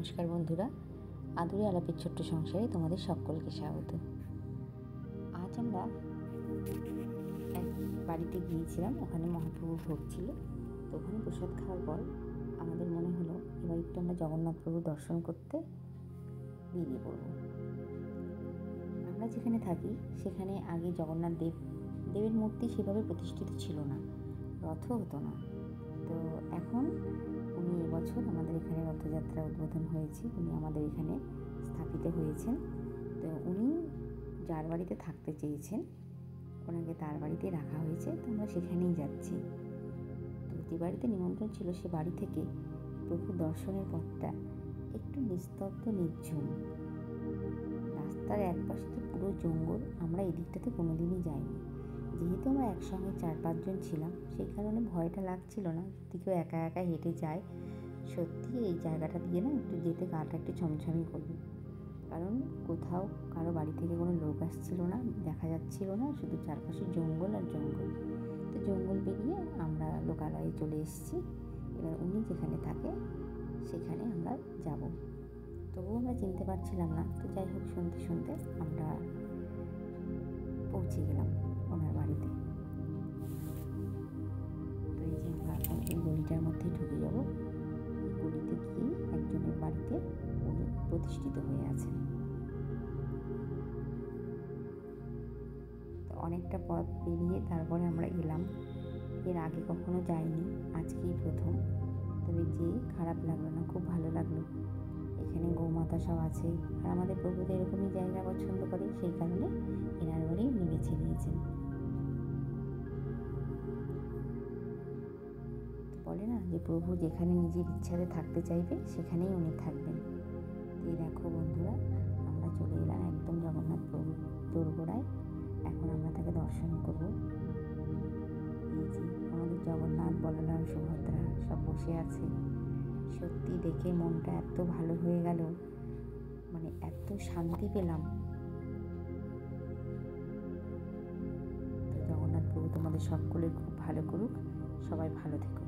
নমস্কার বন্ধুরা, আদুরে আলাপের ছোট্ট সংসারে তোমাদের সকলকে স্বাগত। আজ আমরা এক বাড়িতে গিয়েছিলাম, ওখানে মহাপ্রভুর ভোগ ছিল। তো ওখানে প্রসাদ খাওয়ার পর আমাদের মনে হলো এবার একটু আমরা জগন্নাথ প্রভুর দর্শন করতে বেরিয়ে পড়ব। আমরা যেখানে থাকি সেখানে আগে জগন্নাথ দেবের মূর্তি সেভাবে প্রতিষ্ঠিত ছিল না, রথও হতো না। তো এখন উনি এবছর আমাদের এখানে রথযাত্রা উদ্বোধন হয়েছে, উনি আমাদের এখানে স্থাপিত হয়েছেন। তো উনি যার বাড়িতে থাকতে চেয়েছেন ওনাকে তার বাড়িতে রাখা হয়েছে, তো আমরা সেখানেই যাচ্ছি। তো যে বাড়িতে নিমন্ত্রণ ছিল সে বাড়ি থেকে প্রভু দর্শনের পথটা একটু নিস্তব্ধ, নির্ঝুম। রাস্তার একপাশে তো পুরো জঙ্গল, আমরা এদিকটাতে কোনোদিনই যাইনি। যেহেতু আমরা একসঙ্গে 4-5 জন ছিলাম, সেই কারণে ভয়টা লাগছিল না যদি কেউ একা একা হেঁটে যায়। সত্যি এই জায়গাটা দিয়ে না একটু যেতে গাটা একটু ছমছমই করবে, কারণ কোথাও কারো বাড়ি থেকে কোনো লোক আসছিল না, দেখা যাচ্ছিল না, শুধু চারপাশে জঙ্গল আর জঙ্গল। তো জঙ্গল পেরিয়ে আমরা লোকালয়ে চলে এসেছি। এবার উনি যেখানে থাকে সেখানে আমরা যাব। তবুও আমরা চিনতে পারছিলাম না। তো যাই হোক, শুনতে শুনতে আমরা পৌঁছে গেলাম ওনার বাড়িতে। তো এই যে আমরা এখন এই গলিটার মধ্যে ঢুকে যাব। এই গলিতে গিয়ে একজনের বাড়িতে উনি প্রতিষ্ঠিত হয়ে আছেন। তো অনেকটা পথ পেরিয়ে তারপরে আমরা এলাম। এর আগে কখনো যাইনি, আজকেই প্রথম। তবে যে খারাপ লাগলো না, খুব ভালো লাগলো। এখানে গৌমাতা সব আছে, আর আমাদের প্রভু তো এরকমই জায়গা পছন্দ করে, সেই কারণে এনার বাড়ি উনি বেছে নিয়েছেন। বলে না যে প্রভু যেখানে নিজের ইচ্ছাতে থাকতে চাইবে সেখানেই উনি থাকবেন। এই দেখো বন্ধুরা, আমরা চলে এলাম একদম জগন্নাথ প্রভুর দোরগোড়ায়। এখন আমরা তাকে দর্শন করব। এই যে আমাদের জগন্নাথ, বলরাম, সুভদ্রা সব বসে আছে। সত্যি দেখে মনটা এত ভালো হয়ে গেল, মানে এত শান্তি পেলাম। তো জগন্নাথ প্রভু তোমাদের সকলের খুব ভালো করুক। সবাই ভালো থেকো।